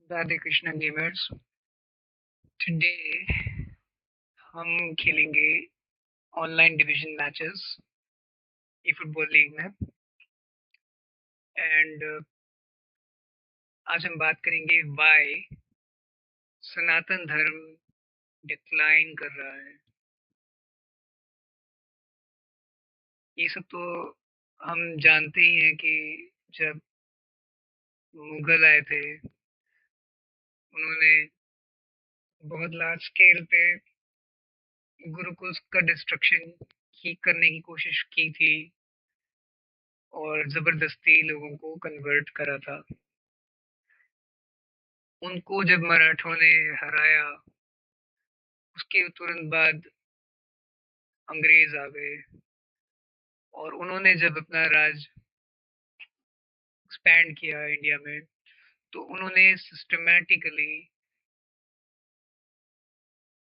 Radhe Krishna gamers. Today हम खेलेंगे online division matches ई football league में। एंड आज हम बात करेंगे वाई सनातन धर्म डिक्लाइन कर रहा है। ये सब तो हम जानते ही हैं कि जब मुगल आए थे उन्होंने बहुत लार्ज स्केल पे गुरुकुल का डिस्ट्रक्शन की करने की कोशिश की थी और जबरदस्ती लोगों को कन्वर्ट करा था। उनको जब मराठों ने हराया उसके तुरंत बाद अंग्रेज आ गए और उन्होंने जब अपना राज एक्सपैंड किया इंडिया में तो उन्होंने सिस्टमैटिकली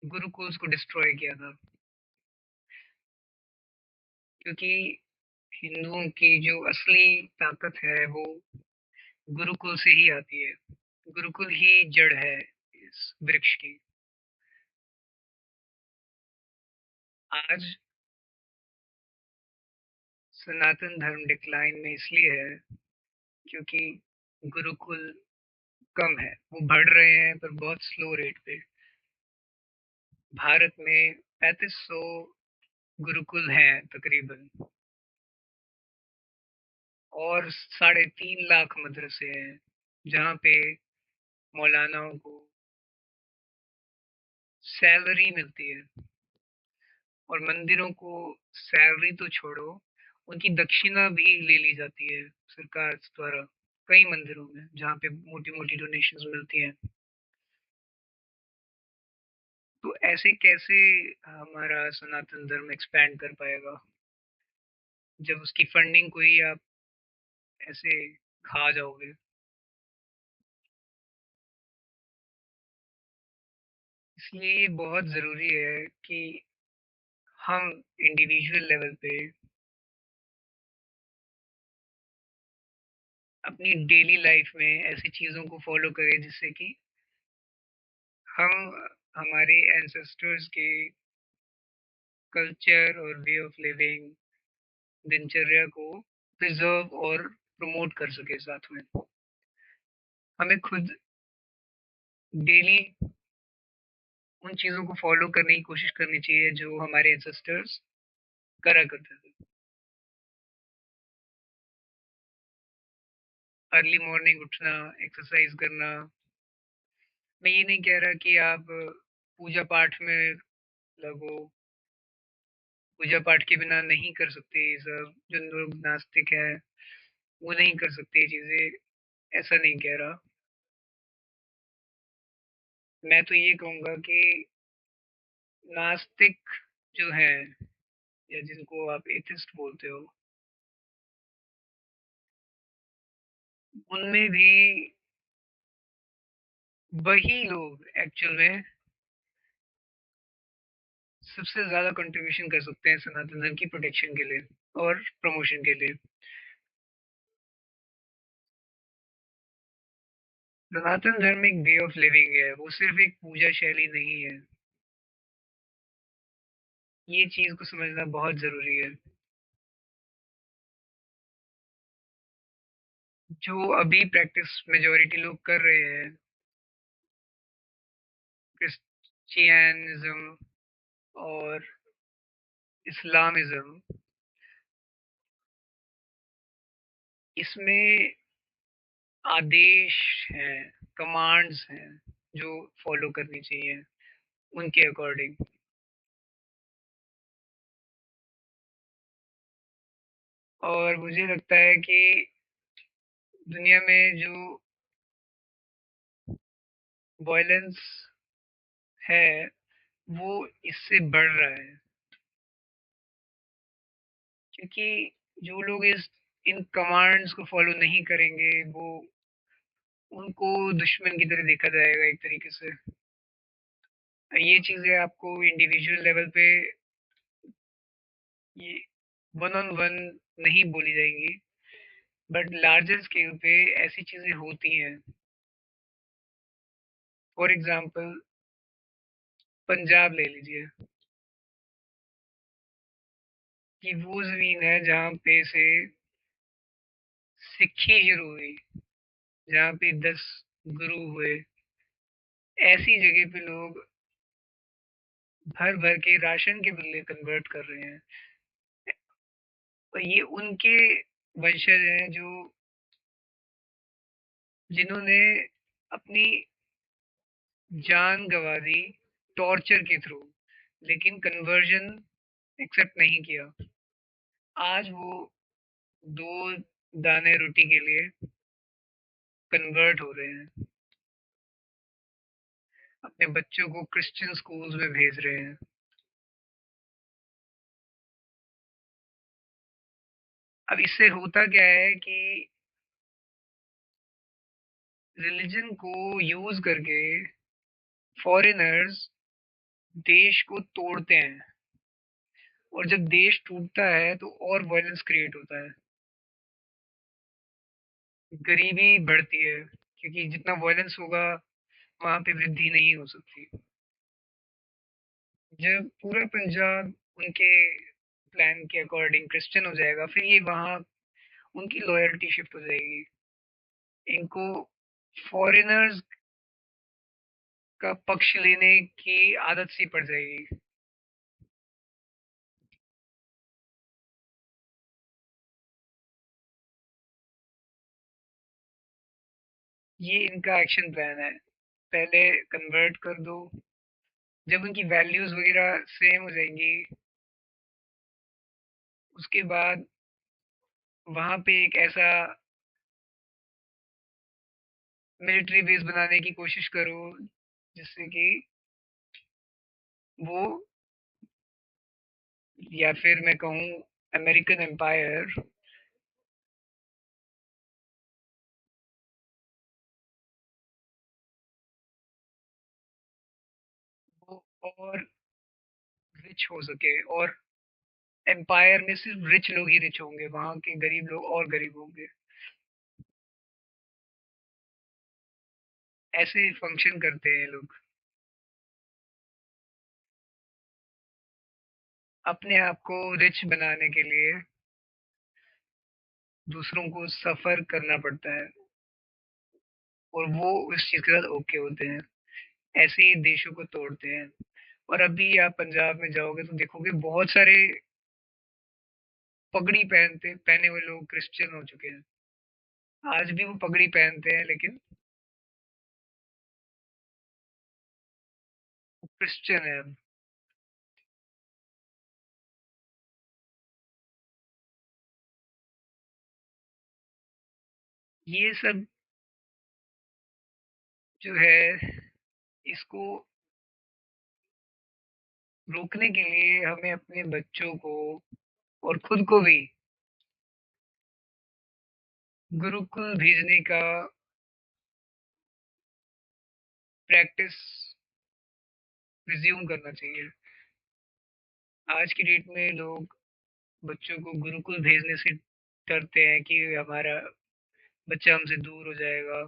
गुरुकुल्स को डिस्ट्रॉय किया था, क्योंकि हिंदुओं की जो असली ताकत है वो गुरुकुल से ही आती है। गुरुकुल ही जड़ है इस वृक्ष की। आज सनातन धर्म डिक्लाइन में इसलिए है क्योंकि गुरुकुल कम है, वो बढ़ रहे हैं पर बहुत स्लो रेट पे। भारत में 3500 गुरुकुल हैं तकरीबन और 3.5 लाख मदरसे हैं जहाँ पे मौलानाओं को सैलरी मिलती है। और मंदिरों को सैलरी तो छोड़ो, उनकी दक्षिणा भी ले ली जाती है सरकार द्वारा कई मंदिरों में जहाँ पे मोटी मोटी डोनेशंस मिलती हैं। तो ऐसे कैसे हमारा सनातन धर्म एक्सपैंड कर पाएगा जब उसकी फंडिंग को ही आप ऐसे खा जाओगे। इसलिए ये बहुत ज़रूरी है कि हम इंडिविजुअल लेवल पे अपनी डेली लाइफ में ऐसी चीज़ों को फॉलो करें जिससे कि हम हमारे एंसेस्टर्स के कल्चर और वे ऑफ लिविंग दिनचर्या को प्रिजर्व और प्रमोट कर सके। साथ में हमें खुद डेली उन चीज़ों को फॉलो करने की कोशिश करनी चाहिए जो हमारे एंसेस्टर्स करा करते थे। अर्ली मॉर्निंग उठना, एक्सरसाइज करना। मैं ये नहीं कह रहा कि आप पूजा पाठ में लगो, पूजा पाठ के बिना नहीं कर सकते ये सब। जो लोग नास्तिक है वो नहीं कर सकते ये चीजें, ऐसा नहीं कह रहा। मैं तो ये कहूंगा कि नास्तिक जो है या जिनको आप एथिस्ट बोलते हो उनमें भी वही लोग एक्चुअल में सबसे ज्यादा कंट्रीब्यूशन कर सकते हैं सनातन धर्म की प्रोटेक्शन के लिए और प्रमोशन के लिए। सनातन धर्म एक वे ऑफ लिविंग है, वो सिर्फ एक पूजा शैली नहीं है। ये चीज को समझना बहुत जरूरी है। जो अभी प्रैक्टिस मेजोरिटी लोग कर रहे हैं, क्रिश्चियनिज्म और इस्लामिज्म, इसमें आदेश हैं, कमांड्स हैं जो फॉलो करनी चाहिए उनके अकॉर्डिंग। और मुझे लगता है कि दुनिया में जो वायलेंस है वो इससे बढ़ रहा है, क्योंकि जो लोग इस इन कमांड्स को फॉलो नहीं करेंगे वो उनको दुश्मन की तरह देखा जाएगा एक तरीके से। ये चीजें आपको इंडिविजुअल लेवल पे ये वन ऑन वन नहीं बोली जाएंगी, बट लार्जर स्केल पे ऐसी चीजें होती हैं। फॉर एग्जाम्पल पंजाब ले लीजिए कि वो ज़मीन है जहाँ पे से सिक्खी शुरू हुई, जहाँ पे 10 गुरु हुए। ऐसी जगह पे लोग भर भर के राशन के बदले कन्वर्ट कर रहे हैं। और ये उनके वंशज हैं जो जिन्होंने अपनी जान गंवा दी टॉर्चर के थ्रू, लेकिन कन्वर्जन एक्सेप्ट नहीं किया। आज वो 2 दाने रोटी के लिए कन्वर्ट हो रहे हैं, अपने बच्चों को क्रिश्चियन स्कूल्स में भेज रहे हैं। अब इससे होता क्या है कि रिलीजन को यूज करके फॉरेनर्स देश को तोड़ते हैं, और जब देश टूटता है तो और वायलेंस क्रिएट होता है, गरीबी बढ़ती है, क्योंकि जितना वायलेंस होगा वहां पे वृद्धि नहीं हो सकती। जब पूरा पंजाब उनके प्लान के अकॉर्डिंग क्रिश्चियन हो जाएगा, फिर ये वहाँ उनकी लॉयल्टी शिफ्ट हो जाएगी, इनको फॉरेनर्स का पक्ष लेने की आदत सी पड़ जाएगी। ये इनका एक्शन प्लान है, पहले कन्वर्ट कर दो, जब उनकी वैल्यूज वगैरह सेम हो जाएंगी उसके बाद वहां पे एक ऐसा मिलिट्री बेस बनाने की कोशिश करो जिससे कि वो, या फिर मैं कहूँ अमेरिकन एम्पायर, वो और रिच हो सके, और एम्पायर में सिर्फ रिच लोग ही रिच होंगे, वहां के गरीब लोग और गरीब होंगे। ऐसे फंक्शन करते हैं लोग, अपने आप को रिच बनाने के लिए दूसरों को सफर करना पड़ता है, और वो उस चीज के साथ ओके होते हैं, ऐसे ही देशों को तोड़ते हैं। और अभी आप पंजाब में जाओगे तो देखोगे बहुत सारे पगड़ी पहने हुए लोग क्रिश्चियन हो चुके हैं। आज भी वो पगड़ी पहनते हैं, लेकिन क्रिश्चियन है अब। ये सब जो है, इसको रोकने के लिए हमें अपने बच्चों को और खुद को भी गुरुकुल भेजने का प्रैक्टिस रिज्यूम करना चाहिए। आज की डेट में लोग बच्चों को गुरुकुल भेजने से डरते हैं कि हमारा बच्चा हमसे दूर हो जाएगा।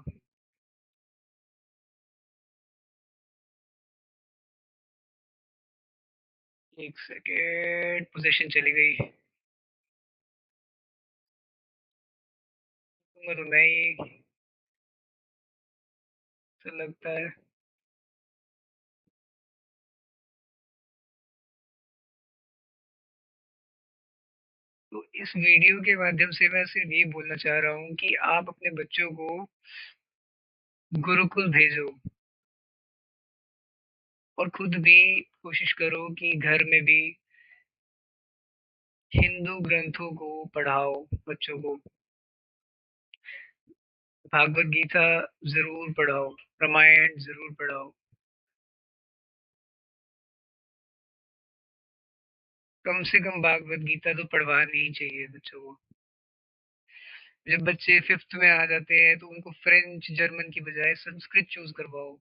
एक सेकेंड, पोजीशन चली गई। तुम तो नहीं, तो लगता है। तो इस वीडियो के माध्यम से मैं सिर्फ ये बोलना चाह रहा हूँ कि आप अपने बच्चों को गुरुकुल भेजो, और खुद भी कोशिश करो कि घर में भी हिंदू ग्रंथों को पढ़ाओ बच्चों को। भागवत गीता जरूर पढ़ाओ, रामायण जरूर पढ़ाओ। कम से कम भागवत गीता तो पढ़वानी ही चाहिए बच्चों को। जब बच्चे फिफ्थ में आ जाते हैं तो उनको फ्रेंच जर्मन की बजाय संस्कृत चूज करवाओ,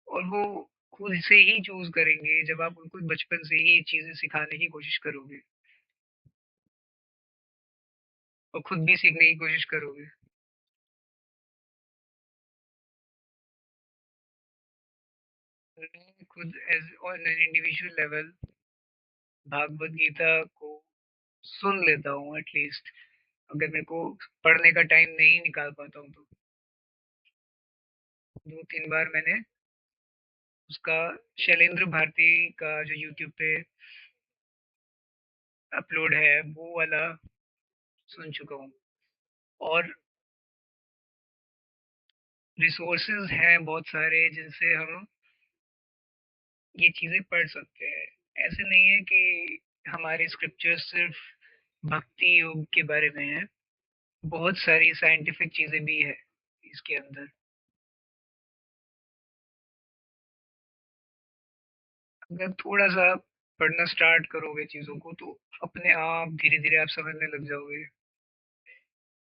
और वो खुद से ही चूज करेंगे जब आप उनको बचपन से ही ये चीजें सिखाने की कोशिश करोगे, और खुद भी सीखने की कोशिश करोगे। मैं खुद as on an individual level Bhagavad Gita को सुन लेता हूँ एटलीस्ट, अगर मेरे को पढ़ने का टाइम नहीं निकाल पाता हूँ तो 2-3 बार मैंने उसका शैलेंद्र भारती का जो यूट्यूब पे अपलोड है वो वाला सुन चुका हूँ। और रिसोर्सेज हैं बहुत सारे जिनसे हम ये चीज़ें पढ़ सकते हैं। ऐसे नहीं है कि हमारे स्क्रिप्चर्स सिर्फ भक्ति योग के बारे में है, बहुत सारी साइंटिफिक चीज़ें भी है इसके अंदर। अगर थोड़ा-सा पढ़ना स्टार्ट करोगे चीज़ों को तो अपने आप धीरे-धीरे आप समझने लग जाओगे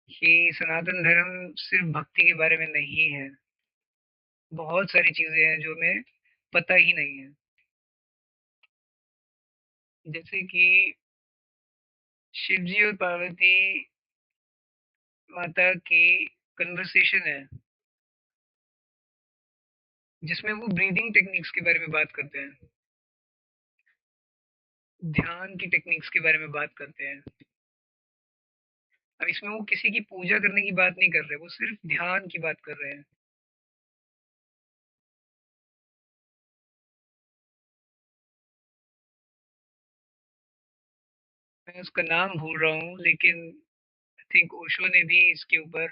कि सनातन धर्म सिर्फ भक्ति के बारे में नहीं है। बहुत सारी चीज़ें हैं जो हमें पता ही नहीं है। जैसे कि शिव जी और पार्वती माता की कन्वर्सेशन है, जिसमें वो ब्रीदिंग टेक्निक्स के बारे में बात करते हैं, ध्यान की टेक्निक्स के बारे में बात करते हैं। अब इसमें वो किसी की पूजा करने की बात नहीं कर रहे, वो सिर्फ ध्यान की बात कर रहे हैं। मैं उसका नाम भूल रहा हूँ, लेकिन आई थिंक ओशो ने भी इसके ऊपर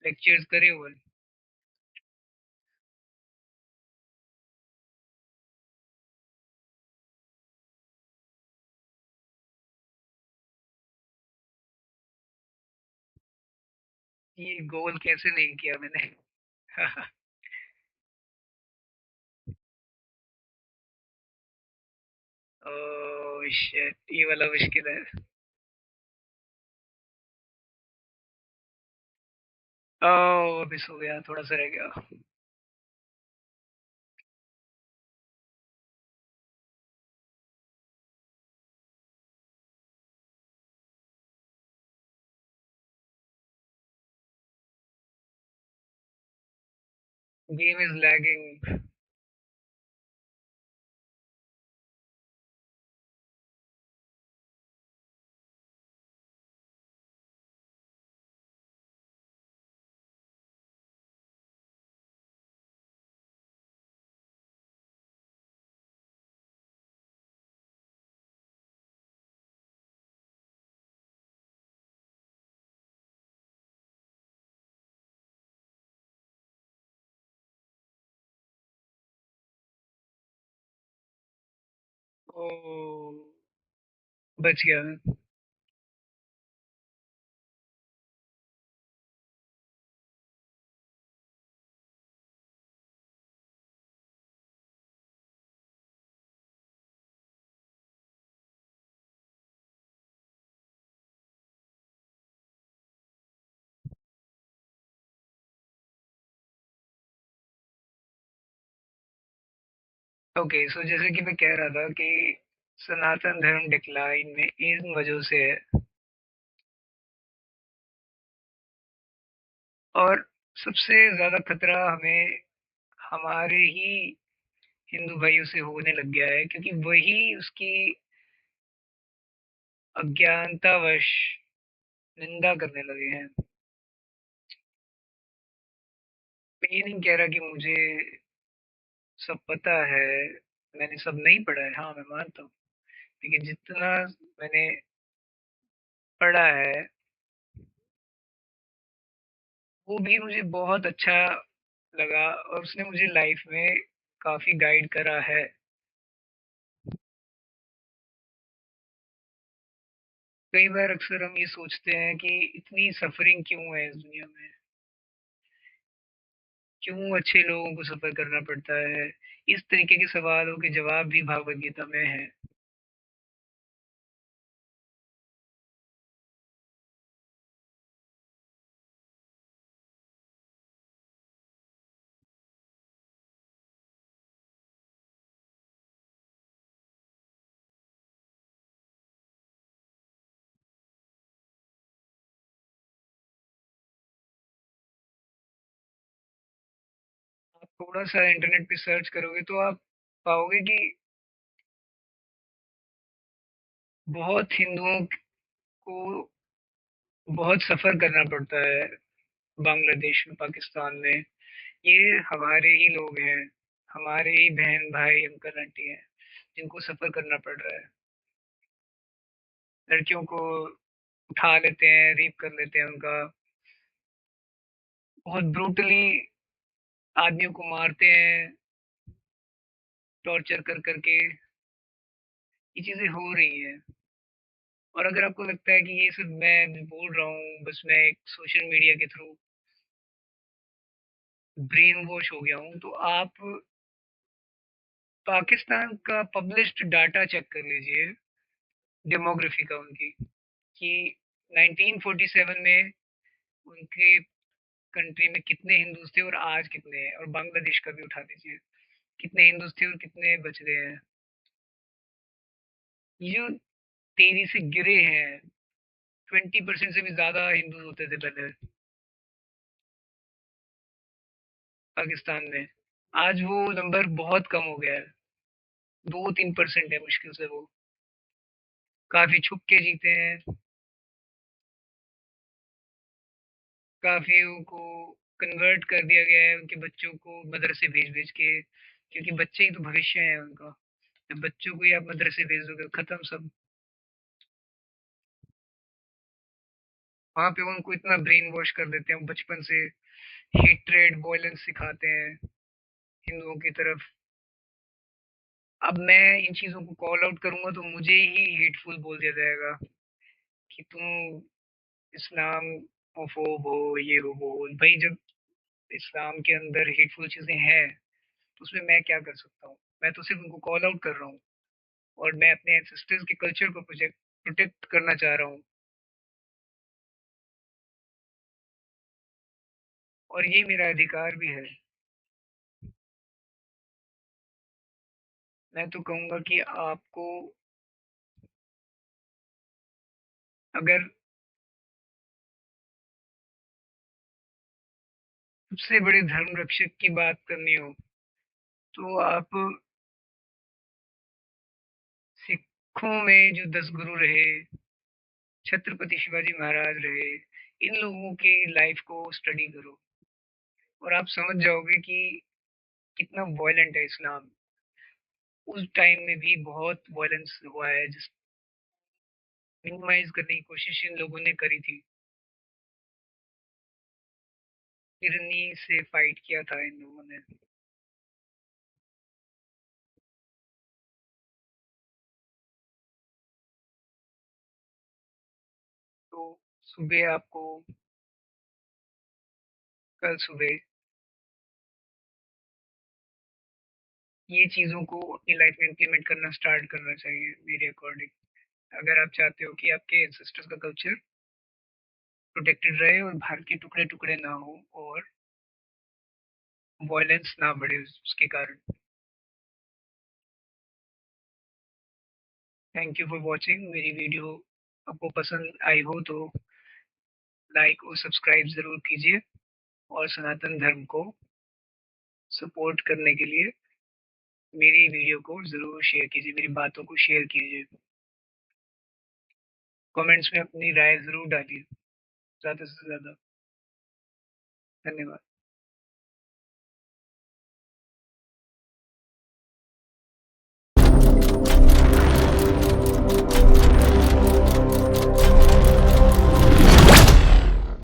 लेक्चर्स करे हुए हैं। ये गोल कैसे नहीं किया मैंने। ओह शिट, ये वाला मुश्किल है। ओह मिस हो गया, थोड़ा सा रह गया। Game is lagging. ओह, बच गया मैं। ओके, सो जैसे कि मैं कह रहा था कि सनातन धर्म डिक्लाइन में इन वजहों से है। और सबसे ज्यादा खतरा हमें हमारे ही हिंदू भाइयों से होने लग गया है, क्योंकि वही उसकी अज्ञानतावश निंदा करने लगे हैं। मैं ये नहीं कह रहा कि मुझे सब पता है, मैंने सब नहीं पढ़ा है, हाँ मैं मानता हूँ, लेकिन जितना मैंने पढ़ा है वो भी मुझे बहुत अच्छा लगा, और उसने मुझे लाइफ में काफी गाइड करा है। कई बार अक्सर हम ये सोचते हैं कि इतनी सफरिंग क्यों है इस दुनिया में, क्यों अच्छे लोगों को सफर करना पड़ता है। इस तरीके के सवालों के जवाब भी भागवत गीता में है। थोड़ा-सा इंटरनेट पे सर्च करोगे तो आप पाओगे कि बहुत हिंदुओं को बहुत सफ़र करना पड़ता है बांग्लादेश में, पाकिस्तान में। ये हमारे ही लोग हैं, हमारे ही बहन-भाई, अंकल-आंटी हैं, जिनको सफ़र करना पड़ रहा है। लड़कियों को उठा लेते हैं, रेप कर लेते हैं उनका, बहुत ब्रूटली आदमियों को मारते हैं, टॉर्चर कर कर के। ये चीज़ें हो रही हैं। और अगर आपको लगता है कि ये सब मैं बोल रहा हूँ, बस मैं एक सोशल मीडिया के थ्रू ब्रेन वॉश हो गया हूँ, तो आप पाकिस्तान का पब्लिश्ड डाटा चेक कर लीजिए, डेमोग्राफी का उनकी, कि 1947 में उनके कंट्री में कितने हिंदूज़ थे और आज कितने हैं, और बांग्लादेश का भी उठा लीजिए, कितने हिंदूज़ थे और कितने बच गए हैं। ये जो तेज़ी से गिरे हैं, 20% से भी ज़्यादा हिंदू होते थे पहले पाकिस्तान में। आज वो नंबर बहुत कम हो गया है, 2-3% है मुश्किल से वो। काफ़ी छुप के जीते हैं, काफ़ियों को कन्वर्ट कर दिया गया है, उनके बच्चों को मदरसे भेज-भेज के, क्योंकि बच्चे ही तो भविष्य है उनका। जब बच्चों को ही आप मदरसे भेज दोगे, खत्म सब। वहाँ पे उनको इतना ब्रेन वॉश कर देते हैं बचपन से, हेट्रेड, वॉयलेंस सिखाते हैं हिंदुओं की तरफ। अब मैं इन चीज़ों को कॉल आउट करूँगा तो मुझे ही हेटफुल बोल दिया जाएगा कि तुम इस्लाम होफोब हो, ये हो, वो हो। भाई जब इस्लाम के अंदर हेटफुल चीज़ें हैं, तो उसमें मैं क्या कर सकता हूँ? मैं तो सिर्फ़ उनको कॉल आउट कर रहा हूँ और मैं अपने एंसेस्टर्स के कल्चर को प्रोटेक्ट करना चाह रहा हूँ, और ये मेरा अधिकार भी है। मैं तो कहूँगा कि आपको, अगर सबसे बड़े धर्म रक्षक की बात करनी हो, तो आप सिखों में जो 10 गुरु रहे, छत्रपति शिवाजी महाराज रहे, इन लोगों की लाइफ को स्टडी करो और आप समझ जाओगे कि कितना वॉयलेंट है इस्लाम। उस टाइम में भी बहुत वॉयलेंस हुआ है, जिस मिनिमाइज़ करने की कोशिश इन लोगों ने करी थी। तिरनी से फाइट किया था इन लोगों ने। तो सुबह आपको, कल सुबह ये चीज़ों को अपनी लाइफ में इम्प्लीमेंट करना स्टार्ट करना चाहिए मेरे अकॉर्डिंग। अगर आप चाहते हो कि आपके एंसेस्टर्स का कल्चर प्रोटेक्टेड रहे और भारत के टुकड़े-टुकड़े ना हो और वॉयलेंस ना बढ़े उसके कारण। Thank you for watching. मेरी वीडियो आपको पसंद आई हो तो लाइक और सब्सक्राइब ज़रूर कीजिए, और सनातन धर्म को सपोर्ट करने के लिए मेरी वीडियो को ज़रूर शेयर कीजिए, मेरी बातों को शेयर कीजिए। कमेंट्स में अपनी राय ज़रूर डालिए, ज़्यादा से ज़्यादा। धन्यवाद।